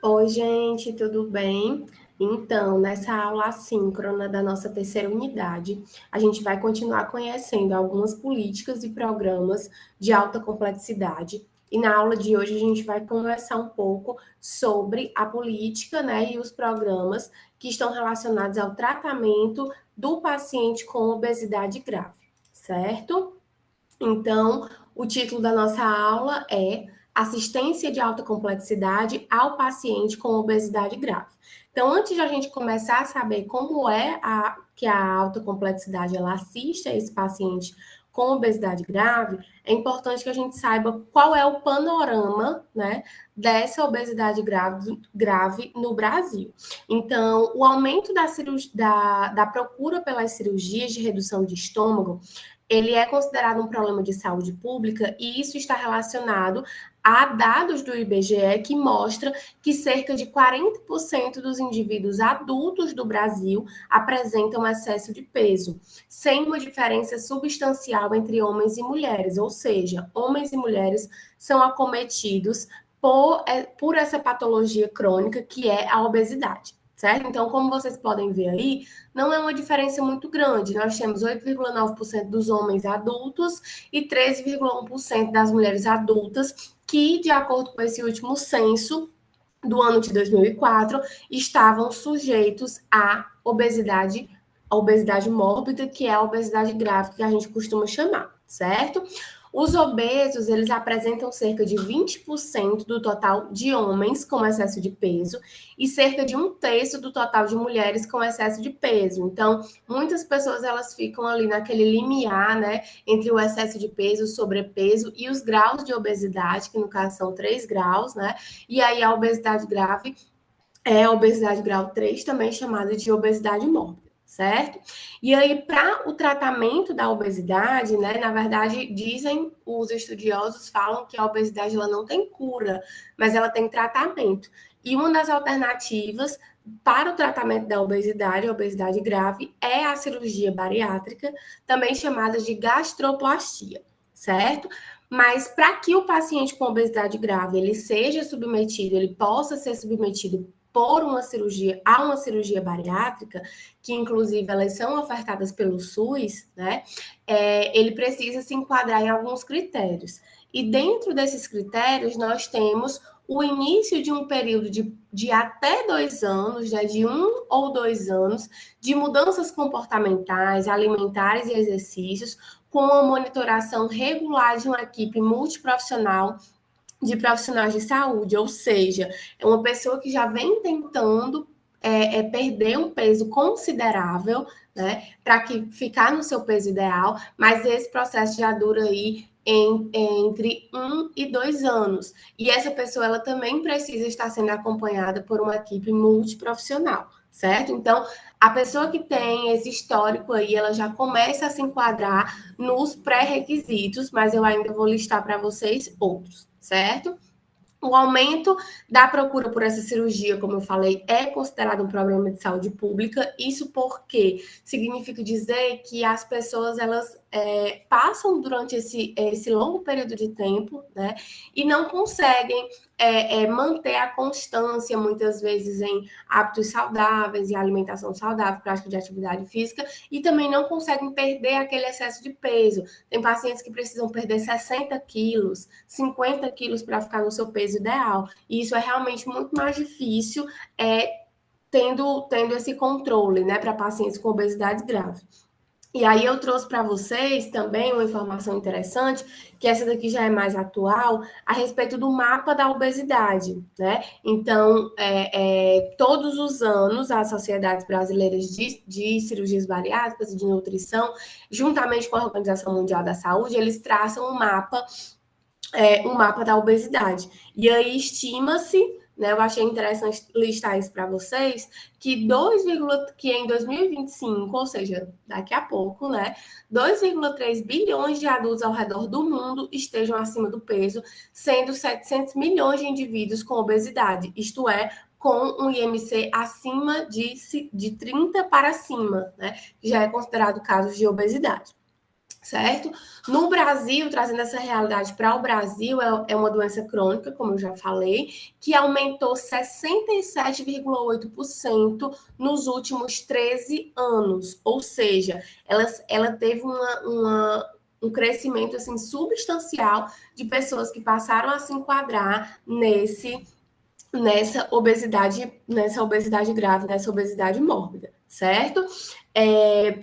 Oi, gente, tudo bem? Então, nessa aula assíncrona da nossa terceira unidade, a gente vai continuar conhecendo algumas políticas e programas de alta complexidade. E na aula de hoje a gente vai conversar um pouco sobre a política, né, e os programas que estão relacionados ao tratamento do paciente com obesidade grave, certo? Então, o título da nossa aula é Assistência de alta complexidade ao paciente com obesidade grave. Então, antes de a gente começar a saber como que a alta complexidade ela assiste a esse paciente com obesidade grave, é importante que a gente saiba qual é o panorama, né, dessa obesidade grave no Brasil. Então, o aumento da procura pelas cirurgias de redução de estômago ele é considerado um problema de saúde pública e isso está relacionado a dados do IBGE que mostra que cerca de 40% dos indivíduos adultos do Brasil apresentam excesso de peso, sem uma diferença substancial entre homens e mulheres, ou seja, homens e mulheres são acometidos por essa patologia crônica que é a obesidade. Certo? Então, como vocês podem ver aí, não é uma diferença muito grande. Nós temos 8,9% dos homens adultos e 13,1% das mulheres adultas que, de acordo com esse último censo do ano de 2004, estavam sujeitos à a obesidade mórbida, que é a obesidade grave que a gente costuma chamar, certo? Os obesos, eles apresentam cerca de 20% do total de homens com excesso de peso e cerca de um terço do total de mulheres com excesso de peso. Então, muitas pessoas, elas ficam ali naquele limiar, né, entre o excesso de peso, o sobrepeso e os graus de obesidade, que no caso são 3 graus, né, e aí a obesidade grave é a obesidade grau 3, também chamada de obesidade mórbida, certo? E aí, para o tratamento da obesidade, né, na verdade, dizem os estudiosos, falam que a obesidade ela não tem cura, mas ela tem tratamento. E uma das alternativas para o tratamento da obesidade, a obesidade grave, é a cirurgia bariátrica, também chamada de gastroplastia, certo? Mas para que o paciente com obesidade grave ele seja submetido, ele possa ser submetido por uma cirurgia a uma cirurgia bariátrica, que inclusive elas são ofertadas pelo SUS, né? Ele precisa se enquadrar em alguns critérios. E dentro desses critérios, nós temos o início de um período de até 2 anos, né, de 1 ou 2 anos, de mudanças comportamentais, alimentares e exercícios, com uma monitoração regular de uma equipe multiprofissional de profissionais de saúde, ou seja, é uma pessoa que já vem tentando perder um peso considerável, né, para que ficar no seu peso ideal, mas esse processo já dura aí entre 1 e 2 anos. E essa pessoa ela também precisa estar sendo acompanhada por uma equipe multiprofissional, certo? Então, a pessoa que tem esse histórico aí, ela já começa a se enquadrar nos pré-requisitos, mas eu ainda vou listar para vocês outros, certo? O aumento da procura por essa cirurgia, como eu falei, é considerado um problema de saúde pública. Isso porque significa dizer que as pessoas elas passam durante esse longo período de tempo, né, e não conseguem manter a constância, muitas vezes, em hábitos saudáveis e alimentação saudável, prática de atividade física, e também não conseguem perder aquele excesso de peso. Tem pacientes que precisam perder 60 quilos, 50 quilos para ficar no seu peso ideal. E isso é realmente muito mais difícil tendo esse controle, né, para pacientes com obesidade grave. E aí eu trouxe para vocês também uma informação interessante, que essa daqui já é mais atual, a respeito do mapa da obesidade, né? Então, todos os anos, as sociedades brasileiras de cirurgias bariátricas e de nutrição, juntamente com a Organização Mundial da Saúde, eles traçam um mapa da obesidade. E aí estima-se, né, eu achei interessante listar isso para vocês, que que em 2025, ou seja, daqui a pouco, né, 2,3 bilhões de adultos ao redor do mundo estejam acima do peso, sendo 700 milhões de indivíduos com obesidade, isto é, com um IMC acima de 30 para cima, né, que já é considerado casos de obesidade. certo? No Brasil, trazendo essa realidade para o Brasil, é uma doença crônica, como eu já falei, que aumentou 67,8% nos últimos 13 anos. Ou seja, ela teve um crescimento assim, substancial de pessoas que passaram a se enquadrar nessa obesidade grave, nessa obesidade mórbida, certo?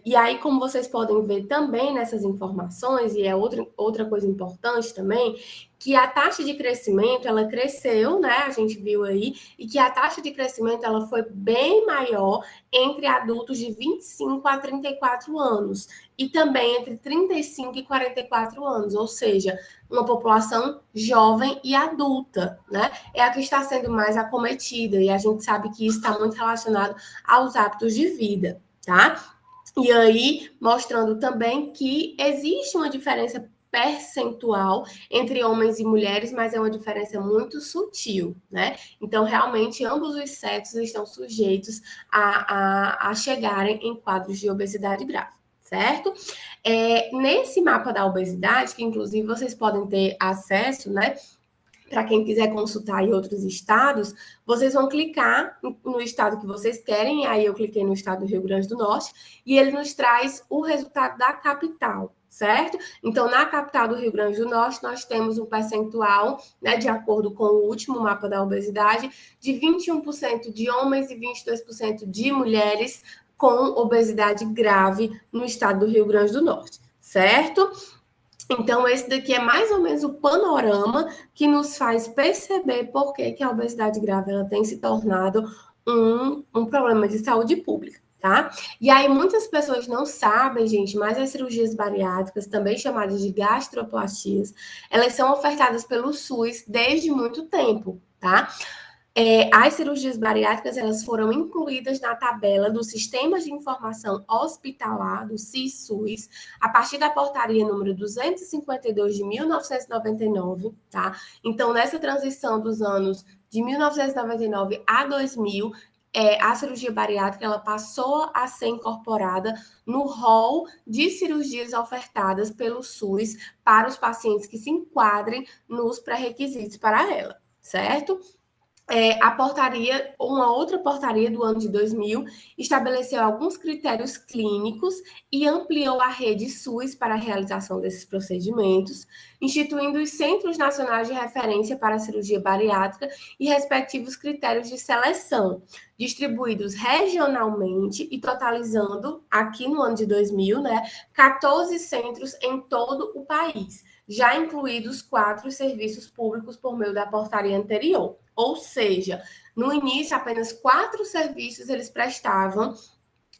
E aí, como vocês podem ver também nessas informações, e é outra coisa importante também, que a taxa de crescimento, ela cresceu, né? A gente viu aí, e que a taxa de crescimento, ela foi bem maior entre adultos de 25 a 34 anos, e também entre 35 e 44 anos, ou seja, uma população jovem e adulta, né? É a que está sendo mais acometida, e a gente sabe que isso está muito relacionado aos hábitos de vida, tá? E aí, mostrando também que existe uma diferença percentual entre homens e mulheres, mas é uma diferença muito sutil, né? Então, realmente, ambos os sexos estão sujeitos a chegarem em quadros de obesidade grave, certo? Nesse mapa da obesidade, que inclusive vocês podem ter acesso, né? Para quem quiser consultar em outros estados, vocês vão clicar no estado que vocês querem, e aí eu cliquei no estado do Rio Grande do Norte, e ele nos traz o resultado da capital, certo? Então, na capital do Rio Grande do Norte, nós temos um percentual, né, de acordo com o último mapa da obesidade, de 21% de homens e 22% de mulheres com obesidade grave no estado do Rio Grande do Norte, certo? Então, esse daqui é mais ou menos o panorama que nos faz perceber por que a obesidade grave ela tem se tornado um problema de saúde pública, tá? E aí, muitas pessoas não sabem, gente, mas as cirurgias bariátricas, também chamadas de gastroplastias, elas são ofertadas pelo SUS desde muito tempo, tá? As cirurgias bariátricas elas foram incluídas na tabela do Sistema de Informação Hospitalar, do SISUS, a partir da portaria número 252 de 1999, tá? Então, nessa transição dos anos de 1999 a 2000, a cirurgia bariátrica ela passou a ser incorporada no rol de cirurgias ofertadas pelo SUS para os pacientes que se enquadrem nos pré-requisitos para ela, certo? A portaria, uma outra portaria do ano de 2000, estabeleceu alguns critérios clínicos e ampliou a rede SUS para a realização desses procedimentos, instituindo os Centros Nacionais de Referência para a Cirurgia Bariátrica e respectivos critérios de seleção, distribuídos regionalmente e totalizando, aqui no ano de 2000, né, 14 centros em todo o país, já incluídos 4 serviços públicos por meio da portaria anterior. Ou seja, no início, apenas 4 serviços eles prestavam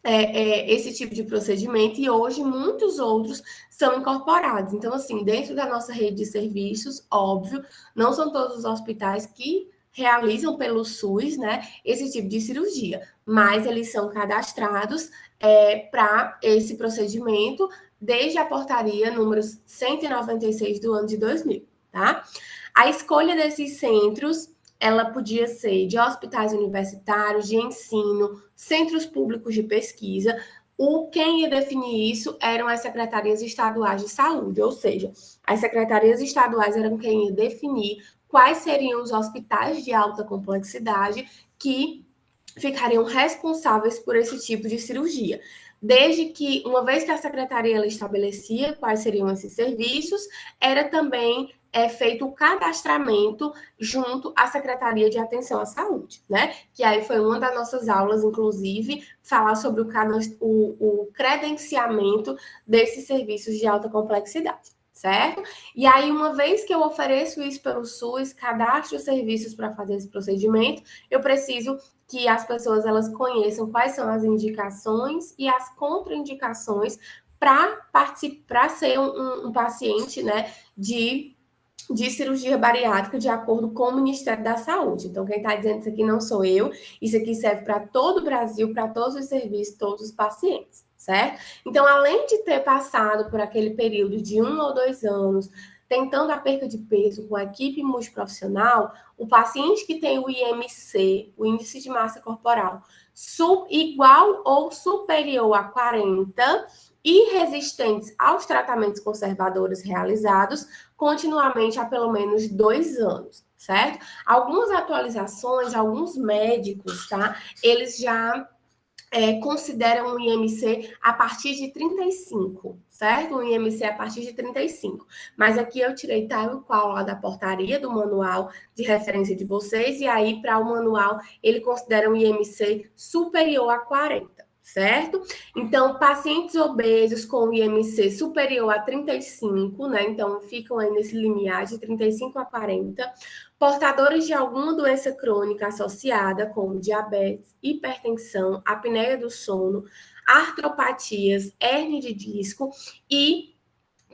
esse tipo de procedimento e hoje muitos outros são incorporados. Então, assim, dentro da nossa rede de serviços, óbvio, não são todos os hospitais que realizam pelo SUS, né, esse tipo de cirurgia, mas eles são cadastrados para esse procedimento desde a portaria número 196 do ano de 2000, tá? A escolha desses centros ela podia ser de hospitais universitários, de ensino, centros públicos de pesquisa. Quem ia definir isso eram as secretarias estaduais de saúde, ou seja, as secretarias estaduais eram quem ia definir quais seriam os hospitais de alta complexidade que ficariam responsáveis por esse tipo de cirurgia. Desde que, uma vez que a secretaria ela estabelecia quais seriam esses serviços, era também feito o cadastramento junto à Secretaria de Atenção à Saúde, né? Que aí foi uma das nossas aulas, inclusive, falar sobre o credenciamento desses serviços de alta complexidade, certo? E aí, uma vez que eu ofereço isso pelo SUS, cadastro os serviços para fazer esse procedimento, eu preciso que as pessoas elas conheçam quais são as indicações e as contraindicações para ser um paciente, né, de cirurgia bariátrica de acordo com o Ministério da Saúde. Então, quem está dizendo isso aqui não sou eu, isso aqui serve para todo o Brasil, para todos os serviços, todos os pacientes, certo? Então, além de ter passado por aquele período de 1 ou 2 anos, tentando a perca de peso com a equipe multiprofissional, o paciente que tem o IMC, o índice de massa corporal, igual ou superior a 40, e resistentes aos tratamentos conservadores realizados continuamente há pelo menos 2 anos, certo? Algumas atualizações, alguns médicos, tá? Eles já consideram um IMC a partir de 35, certo? Um IMC a partir de 35. Mas aqui eu tirei tal qual lá da portaria do manual de referência de vocês, e aí para o manual ele considera um IMC superior a 40. Certo? Então, pacientes obesos com IMC superior a 35, né? Então, ficam aí nesse limiar de 35 a 40. Portadores de alguma doença crônica associada, como diabetes, hipertensão, apneia do sono, artropatias, hérnia de disco e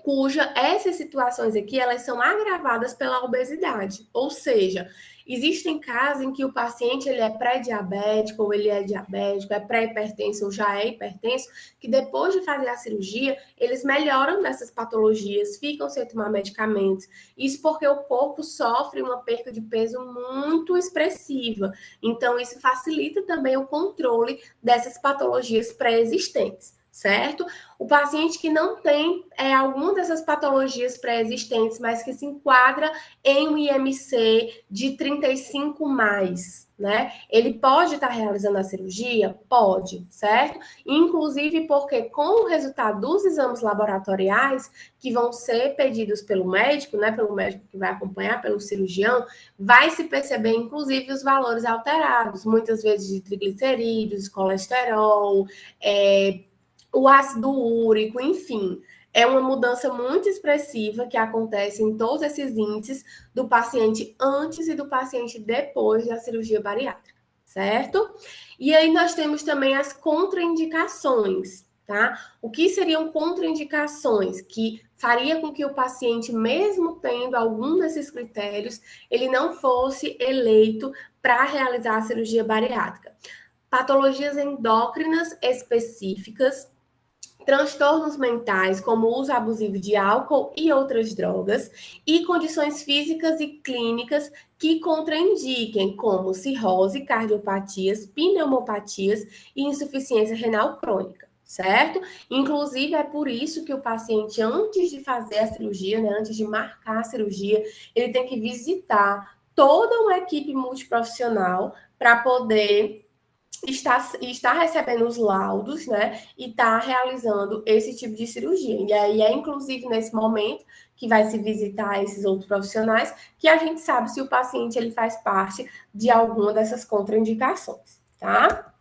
cuja essas situações aqui elas são agravadas pela obesidade. Ou seja, existem casos em que o paciente ele é pré-diabético, ou ele é diabético, é pré-hipertenso ou já é hipertenso, que depois de fazer a cirurgia, eles melhoram dessas patologias, ficam sem tomar medicamentos. Isso porque o corpo sofre uma perda de peso muito expressiva. Então, isso facilita também o controle dessas patologias pré-existentes, certo? O paciente que não tem alguma dessas patologias pré-existentes, mas que se enquadra em um IMC de 35 mais, né? Ele pode estar realizando a cirurgia? Pode, certo? Inclusive porque com o resultado dos exames laboratoriais que vão ser pedidos pelo médico, né? Pelo médico que vai acompanhar, pelo cirurgião, vai se perceber, inclusive, os valores alterados, muitas vezes de triglicerídeos, colesterol, o ácido úrico, enfim. É uma mudança muito expressiva que acontece em todos esses índices do paciente antes e do paciente depois da cirurgia bariátrica, certo? E aí nós temos também as contraindicações, tá? O que seriam contraindicações que faria com que o paciente, mesmo tendo algum desses critérios, ele não fosse eleito para realizar a cirurgia bariátrica? Patologias endócrinas específicas, transtornos mentais, como o uso abusivo de álcool e outras drogas, e condições físicas e clínicas que contraindiquem, como cirrose, cardiopatias, pneumopatias e insuficiência renal crônica, certo? Inclusive, é por isso que o paciente, antes de fazer a cirurgia, né, antes de marcar a cirurgia, ele tem que visitar toda uma equipe multiprofissional para poder está recebendo os laudos, né, e está realizando esse tipo de cirurgia. E aí é inclusive nesse momento que vai se visitar esses outros profissionais que a gente sabe se o paciente ele faz parte de alguma dessas contraindicações, tá?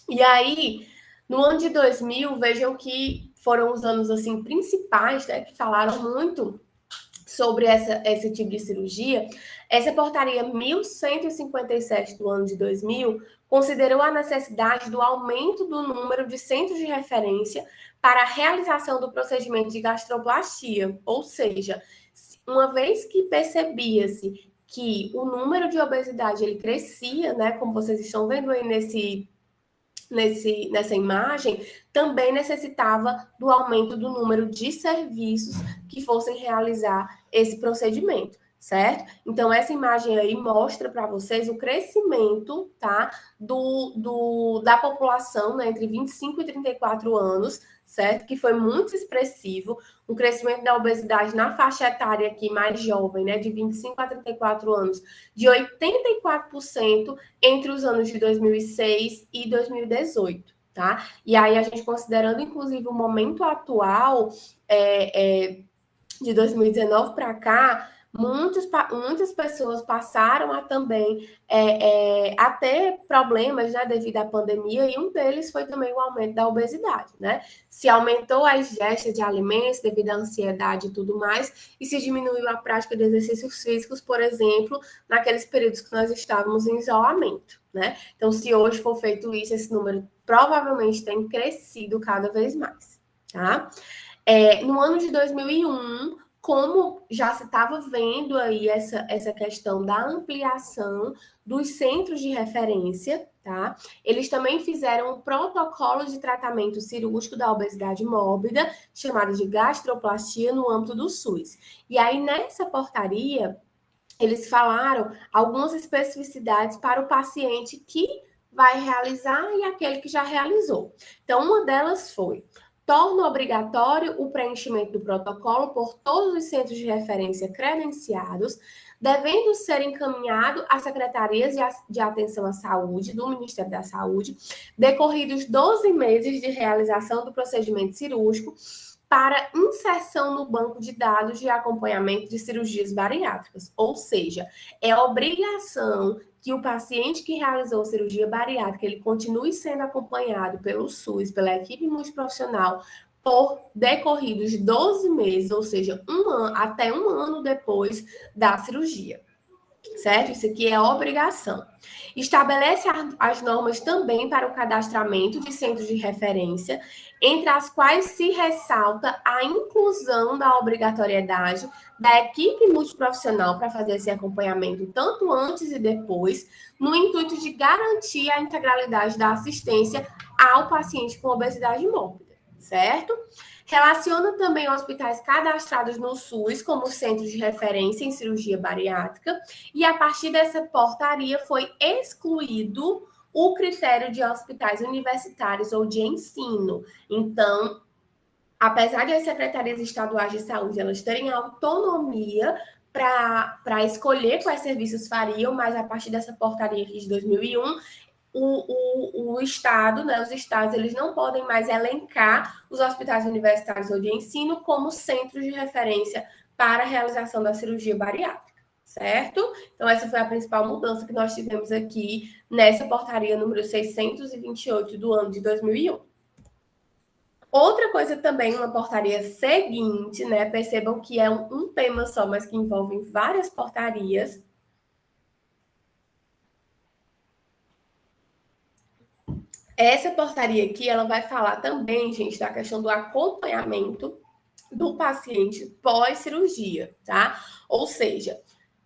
E aí, no ano de 2000, vejam que foram os anos assim principais, né, que falaram muito sobre esse tipo de cirurgia. Essa portaria 1157 do ano de 2000 considerou a necessidade do aumento do número de centros de referência para a realização do procedimento de gastroplastia, ou seja, uma vez que percebia-se que o número de obesidade ele crescia, né, como vocês estão vendo aí nessa imagem, também necessitava do aumento do número de serviços que fossem realizar esse procedimento, certo? Então, essa imagem aí mostra para vocês o crescimento, tá? Da população, né, entre 25 e 34 anos, certo? Que foi muito expressivo, um crescimento da obesidade na faixa etária aqui mais jovem, né, de 25 a 34 anos, de 84% entre os anos de 2006 e 2018, tá? E aí a gente considerando, inclusive, o momento atual, de 2019 para cá, muitas pessoas passaram a também a ter problemas, né, devido à pandemia, e um deles foi também o aumento da obesidade, né? Se aumentou a ingesta de alimentos devido à ansiedade e tudo mais, e se diminuiu a prática de exercícios físicos, por exemplo, naqueles períodos que nós estávamos em isolamento, né? Então, se hoje for feito isso, esse número provavelmente tem crescido cada vez mais, tá? No ano de 2001, como já se estava vendo aí essa questão da ampliação dos centros de referência, tá? Eles também fizeram um protocolo de tratamento cirúrgico da obesidade mórbida, chamado de gastroplastia, no âmbito do SUS. E aí, nessa portaria, eles falaram algumas especificidades para o paciente que vai realizar e aquele que já realizou. Então, uma delas foi torna obrigatório o preenchimento do protocolo por todos os centros de referência credenciados, devendo ser encaminhado às secretarias de atenção à saúde do Ministério da Saúde, decorridos 12 meses de realização do procedimento cirúrgico, para inserção no banco de dados de acompanhamento de cirurgias bariátricas. Ou seja, é obrigação que o paciente que realizou cirurgia bariátrica ele continue sendo acompanhado pelo SUS, pela equipe multiprofissional, por decorridos 12 meses, ou seja, até um ano depois da cirurgia. Certo? Isso aqui é obrigação. Estabelece as normas também para o cadastramento de centros de referência, entre as quais se ressalta a inclusão da obrigatoriedade da equipe multiprofissional para fazer esse acompanhamento tanto antes e depois, no intuito de garantir a integralidade da assistência ao paciente com obesidade mórbida, certo? Relaciona também hospitais cadastrados no SUS como centros de referência em cirurgia bariátrica, e a partir dessa portaria foi excluído o critério de hospitais universitários ou de ensino. Então, apesar de as secretarias estaduais de saúde elas terem autonomia para escolher quais serviços fariam, mas a partir dessa portaria aqui de 2001, o Estado, né, os estados, eles não podem mais elencar os hospitais universitários ou de ensino como centros de referência para a realização da cirurgia bariátrica, certo? Então, essa foi a principal mudança que nós tivemos aqui nessa portaria número 628 do ano de 2001. Outra coisa também, uma portaria seguinte, né? Percebam que é um tema só, mas que envolve várias portarias. Essa portaria aqui, ela vai falar também, gente, da questão do acompanhamento do paciente pós-cirurgia, tá? Ou seja,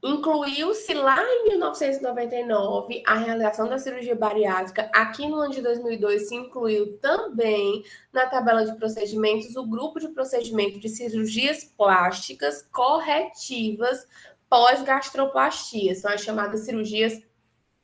incluiu-se lá em 1999 a realização da cirurgia bariátrica. Aqui no ano de 2002 se incluiu também na tabela de procedimentos o grupo de procedimento de cirurgias plásticas corretivas pós-gastroplastia. São as chamadas cirurgias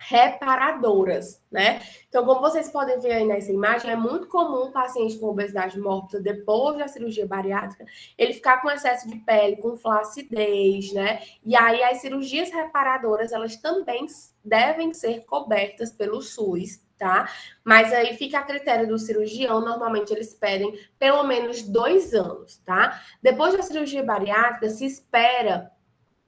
reparadoras, né? Então, como vocês podem ver aí nessa imagem, é muito comum o paciente com obesidade mórbida, depois da cirurgia bariátrica, ele ficar com excesso de pele, com flacidez, né? E aí as cirurgias reparadoras, elas também devem ser cobertas pelo SUS, tá? Mas aí fica a critério do cirurgião, normalmente eles pedem pelo menos 2 anos, tá? Depois da cirurgia bariátrica, se espera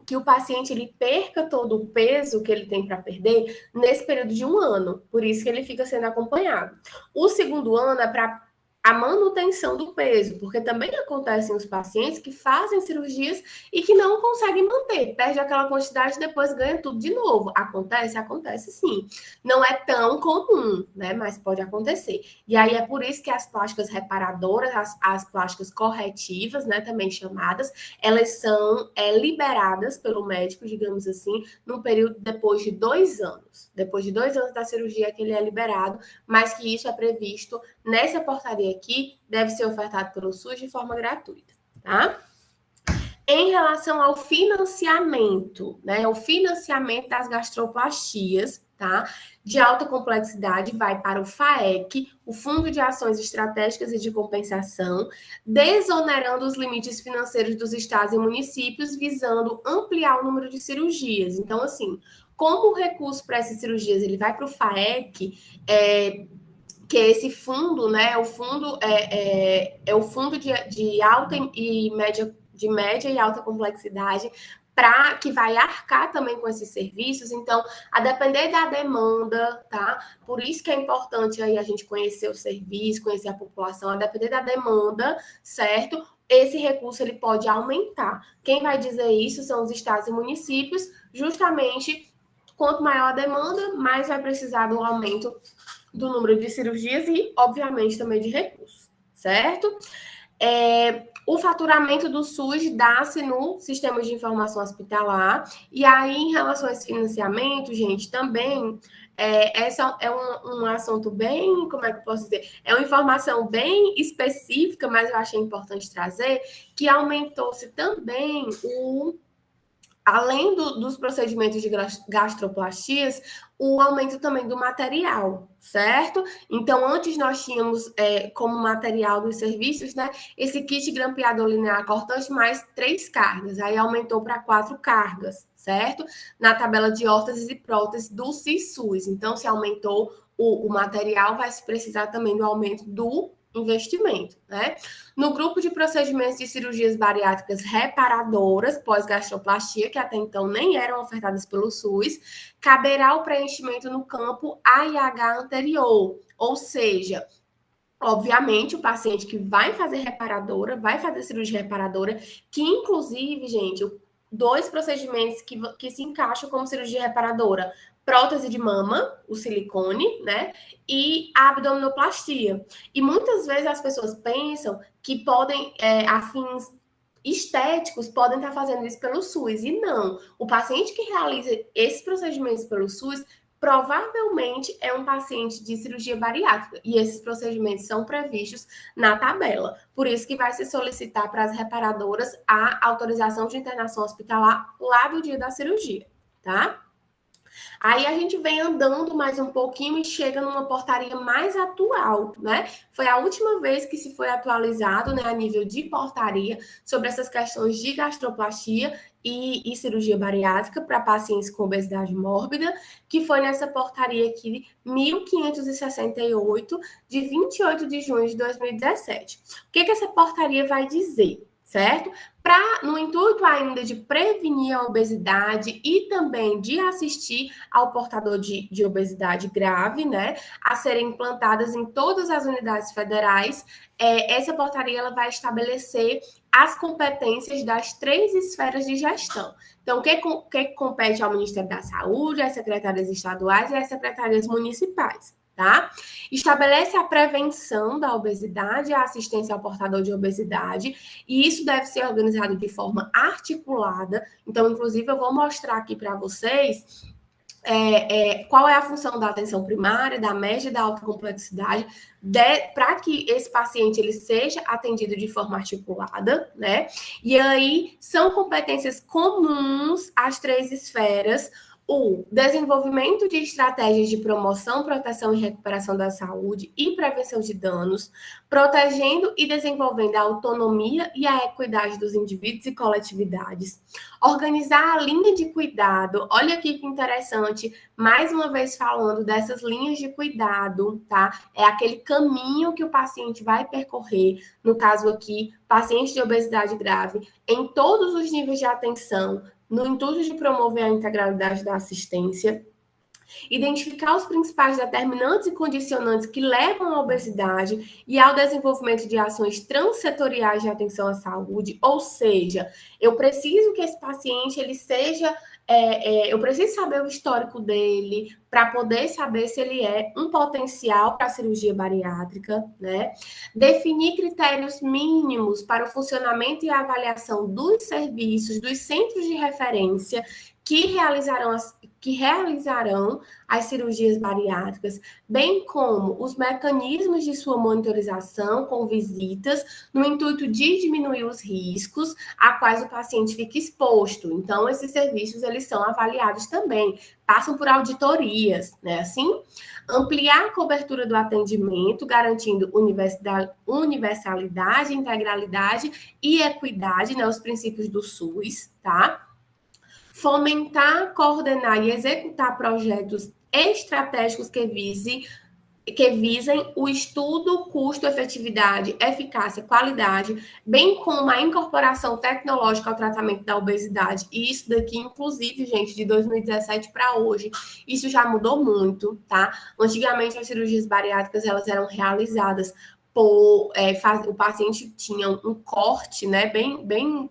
que o paciente ele perca todo o peso que ele tem para perder nesse período de 1 ano. Por isso que ele fica sendo acompanhado. O segundo ano é para a manutenção do peso, porque também acontecem os pacientes que fazem cirurgias e que não conseguem manter, perde aquela quantidade e depois ganha tudo de novo. Acontece? Acontece sim. Não é tão comum, né? Mas pode acontecer. E aí é por isso que as plásticas reparadoras, as plásticas corretivas, né, também chamadas, elas são liberadas pelo médico, digamos assim, num período depois de 2 anos. Depois de 2 anos da cirurgia que ele é liberado, mas que isso é previsto nessa portaria aqui, deve ser ofertado pelo SUS de forma gratuita, tá? Em relação ao financiamento, né? O financiamento das gastroplastias, tá? De alta complexidade vai para o FAEC, o Fundo de Ações Estratégicas e de Compensação, desonerando os limites financeiros dos estados e municípios, visando ampliar o número de cirurgias. Então, assim, como o recurso para essas cirurgias ele vai para o FAEC, que é esse fundo, né? O fundo é o fundo de alta e média, de média e alta complexidade, para que vai arcar também com esses serviços. Então, a depender da demanda, tá? Por isso que é importante aí a gente conhecer o serviço, conhecer a população, a depender da demanda, certo? Esse recurso ele pode aumentar. Quem vai dizer isso são os estados e municípios, justamente quanto maior a demanda, mais vai precisar do aumento do número de cirurgias e, obviamente, também de recursos, certo? O faturamento do SUS dá-se no Sistema de Informação Hospitalar, e aí, em relação a esse financiamento, gente, também, essa é um assunto bem, como é que eu posso dizer? É uma informação bem específica, mas eu achei importante trazer, que aumentou-se também além dos procedimentos de gastroplastias, o aumento também do material, certo? Então, antes nós tínhamos como material dos serviços, né, esse kit grampeador linear cortante mais 3 cargas, aí aumentou para 4 cargas, certo? Na tabela de órteses e próteses do SISUS. Então, se aumentou o material, vai se precisar também do aumento do investimento, né? No grupo de procedimentos de cirurgias bariátricas reparadoras pós-gastroplastia, que até então nem eram ofertadas pelo SUS, caberá o preenchimento no campo AIH anterior, ou seja, obviamente, o paciente que vai fazer reparadora, vai fazer cirurgia reparadora, que inclusive, gente, dois procedimentos que se encaixam como cirurgia reparadora: prótese de mama, o silicone, né? E a abdominoplastia. E muitas vezes as pessoas pensam que podem, afins estéticos, podem estar fazendo isso pelo SUS. E não. O paciente que realiza esses procedimentos pelo SUS provavelmente é um paciente de cirurgia bariátrica e esses procedimentos são previstos na tabela. Por isso que vai se solicitar para as reparadoras a autorização de internação hospitalar lá do dia da cirurgia, tá? Aí a gente vem andando mais um pouquinho e chega numa portaria mais atual, né? Foi a última vez que se foi atualizado, né, a nível de portaria sobre essas questões de gastroplastia e cirurgia bariátrica para pacientes com obesidade mórbida, que foi nessa portaria aqui 1568 de 28 de junho de 2017. O que essa portaria vai dizer? Certo? No intuito ainda de prevenir a obesidade e também de assistir ao portador de obesidade grave, né, a serem implantadas em todas as unidades federais, essa portaria ela vai estabelecer as competências das 3 esferas de gestão. Então, o que compete ao Ministério da Saúde, às secretarias estaduais e às secretarias municipais, tá? Estabelece a prevenção da obesidade, a assistência ao portador de obesidade, e isso deve ser organizado de forma articulada. Então, inclusive, eu vou mostrar aqui para vocês qual é a função da atenção primária, da média e da alta complexidade, para que esse paciente ele seja atendido de forma articulada, né? E aí são competências comuns às 3 esferas: o desenvolvimento de estratégias de promoção, proteção e recuperação da saúde e prevenção de danos, protegendo e desenvolvendo a autonomia e a equidade dos indivíduos e coletividades, organizar a linha de cuidado. Olha aqui que interessante, mais uma vez falando dessas linhas de cuidado, tá? É aquele caminho que o paciente vai percorrer, no caso aqui, paciente de obesidade grave, em todos os níveis de atenção, no intuito de promover a integralidade da assistência, identificar os principais determinantes e condicionantes que levam à obesidade e ao desenvolvimento de ações transsetoriais de atenção à saúde, ou seja, eu preciso que esse paciente ele seja eu preciso saber o histórico dele para poder saber se ele é um potencial para a cirurgia bariátrica, né? Definir critérios mínimos para o funcionamento e a avaliação dos serviços, dos centros de referência que realizarão as cirurgias bariátricas, bem como os mecanismos de sua monitorização com visitas, no intuito de diminuir os riscos a quais o paciente fica exposto. Então, esses serviços, eles são avaliados também, passam por auditorias, né? Assim, ampliar a cobertura do atendimento, garantindo universalidade, integralidade e equidade, né? Os princípios do SUS, tá? Fomentar, coordenar e executar projetos estratégicos que visem o estudo, custo, efetividade, eficácia, qualidade, bem como a incorporação tecnológica ao tratamento da obesidade. E isso daqui, inclusive, gente, de 2017 para hoje, isso já mudou muito, tá? Antigamente, as cirurgias bariátricas, elas eram realizadas o paciente tinha um corte, né, bem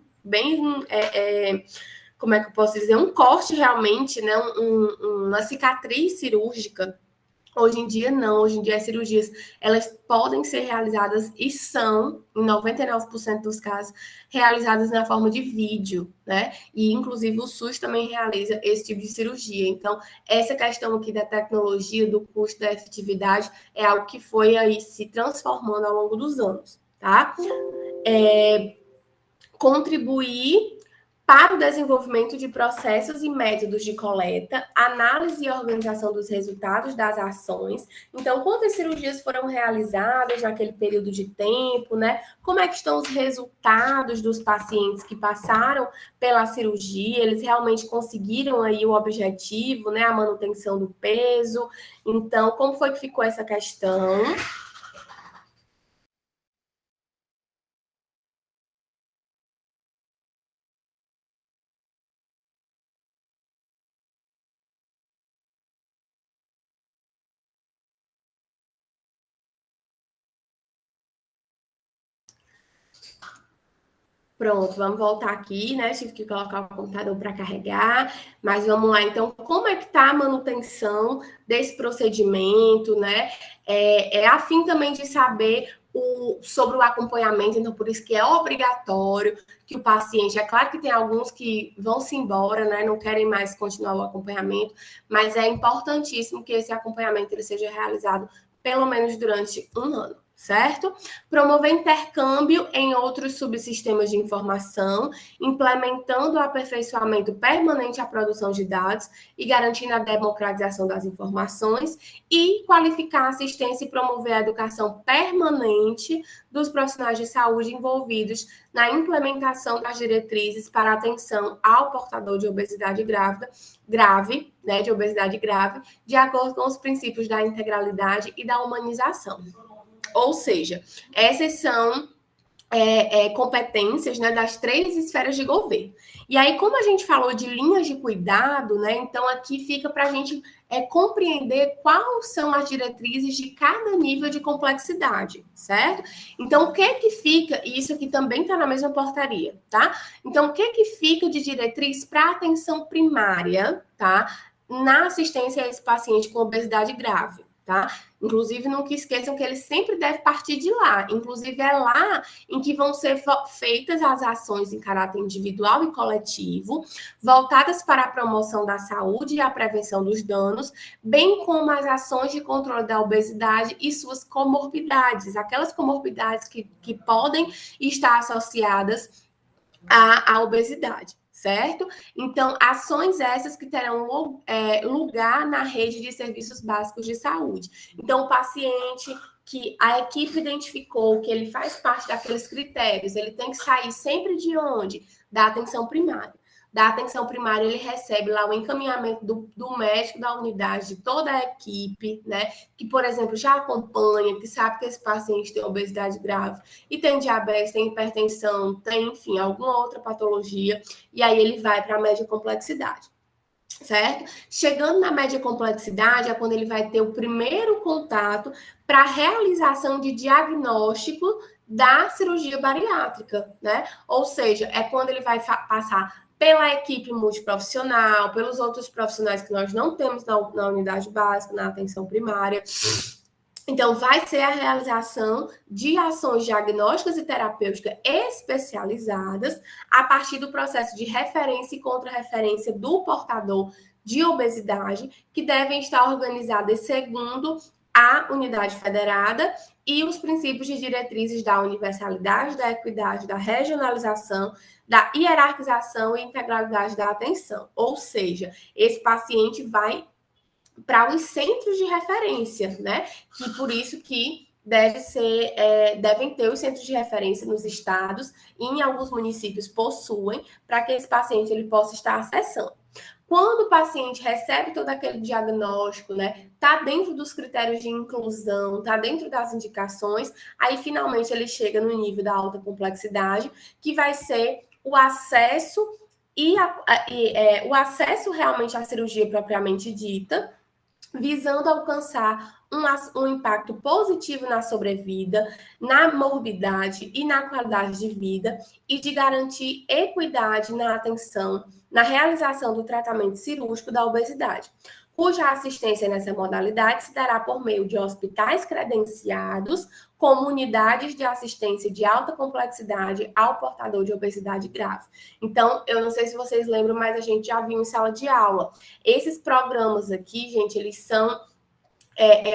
como é que eu posso dizer, um corte realmente, né, uma cicatriz cirúrgica. Hoje em dia, não. Hoje em dia, as cirurgias, elas podem ser realizadas e são, em 99% dos casos, realizadas na forma de vídeo, né? E, inclusive, o SUS também realiza esse tipo de cirurgia. Então, essa questão aqui da tecnologia, do custo, da efetividade, é algo que foi aí se transformando ao longo dos anos, tá? Contribuir para o desenvolvimento de processos e métodos de coleta, análise e organização dos resultados das ações. Então, quantas cirurgias foram realizadas naquele período de tempo, né? Como é que estão os resultados dos pacientes que passaram pela cirurgia? Eles realmente conseguiram aí o objetivo, né? A manutenção do peso. Então, como foi que ficou essa questão? Pronto, vamos voltar aqui, né? Tive que colocar o computador para carregar, mas vamos lá. Então, como é que está a manutenção desse procedimento, né? É a fim também de saber sobre o acompanhamento, então por isso que é obrigatório que o paciente, é claro que tem alguns que vão se embora, né? Não querem mais continuar o acompanhamento, mas é importantíssimo que esse acompanhamento ele seja realizado pelo menos durante um ano, certo? Promover intercâmbio em outros subsistemas de informação, implementando o aperfeiçoamento permanente à produção de dados e garantindo a democratização das informações, e qualificar a assistência e promover a educação permanente dos profissionais de saúde envolvidos na implementação das diretrizes para atenção ao portador de obesidade grave, né, de obesidade grave, de acordo com os princípios da integralidade e da humanização. Ou seja, essas são competências, né, das três esferas de governo. E aí, como a gente falou de linhas de cuidado, né, então aqui fica para a gente compreender quais são as diretrizes de cada nível de complexidade, certo? Então, o que fica, e isso aqui também está na mesma portaria, tá? Então, o que fica de diretriz para atenção primária, tá? Na assistência a esse paciente com obesidade grave, tá? Inclusive, nunca esqueçam que ele sempre deve partir de lá. Inclusive, é lá em que vão ser feitas as ações em caráter individual e coletivo, voltadas para a promoção da saúde e a prevenção dos danos, bem como as ações de controle da obesidade e suas comorbidades, aquelas comorbidades que podem estar associadas à obesidade. Certo? Então, ações essas que terão lugar na rede de serviços básicos de saúde. Então, o paciente que a equipe identificou que ele faz parte daqueles critérios, ele tem que sair sempre de onde? Da atenção primária. Da atenção primária, ele recebe lá o encaminhamento do médico da unidade, de toda a equipe, né? Que, por exemplo, já acompanha, que sabe que esse paciente tem obesidade grave e tem diabetes, tem hipertensão, tem, enfim, alguma outra patologia, e aí ele vai para a média complexidade. Certo? Chegando na média complexidade é quando ele vai ter o primeiro contato para a realização de diagnóstico da cirurgia bariátrica, né? Ou seja, é quando ele vai passar pela equipe multiprofissional, pelos outros profissionais que nós não temos na unidade básica, na atenção primária. Então, vai ser a realização de ações diagnósticas e terapêuticas especializadas a partir do processo de referência e contra-referência do portador de obesidade, que devem estar organizadas segundo a unidade federada e os princípios de diretrizes da universalidade, da equidade, da regionalização, da hierarquização e integralidade da atenção. Ou seja, esse paciente vai para os centros de referência, né? Que por isso que devem ter os centros de referência nos estados e em alguns municípios possuem, para que esse paciente ele possa estar acessando. Quando o paciente recebe todo aquele diagnóstico, né, tá dentro dos critérios de inclusão, tá dentro das indicações, aí finalmente ele chega no nível da alta complexidade, que vai ser o acesso o acesso realmente à cirurgia propriamente dita, visando alcançar um impacto positivo na sobrevida, na morbidade e na qualidade de vida, e de garantir equidade na atenção, na realização do tratamento cirúrgico da obesidade, cuja assistência nessa modalidade se dará por meio de hospitais credenciados, como unidades de assistência de alta complexidade ao portador de obesidade grave. Então, eu não sei se vocês lembram, mas a gente já viu em sala de aula. Esses programas aqui, gente, eles são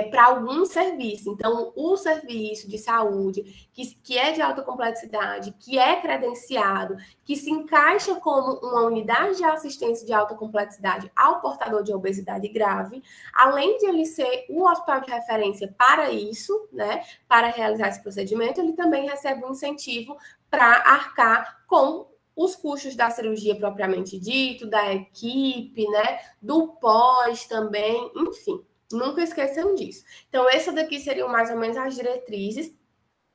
para algum serviço. Então, o serviço de saúde, que é de alta complexidade, que é credenciado, que se encaixa como uma unidade de assistência de alta complexidade ao portador de obesidade grave, além de ele ser o hospital de referência para isso, né, para realizar esse procedimento, ele também recebe um incentivo para arcar com os custos da cirurgia propriamente dito, da equipe, né, do pós também, enfim. Nunca esqueçam disso. Então, essa daqui seriam mais ou menos as diretrizes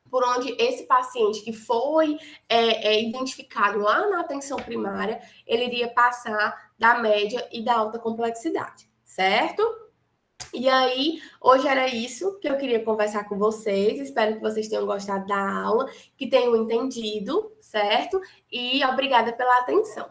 por onde esse paciente que foi identificado lá na atenção primária, ele iria passar da média e da alta complexidade, certo? E aí, hoje era isso que eu queria conversar com vocês. Espero que vocês tenham gostado da aula, que tenham entendido, certo? E obrigada pela atenção.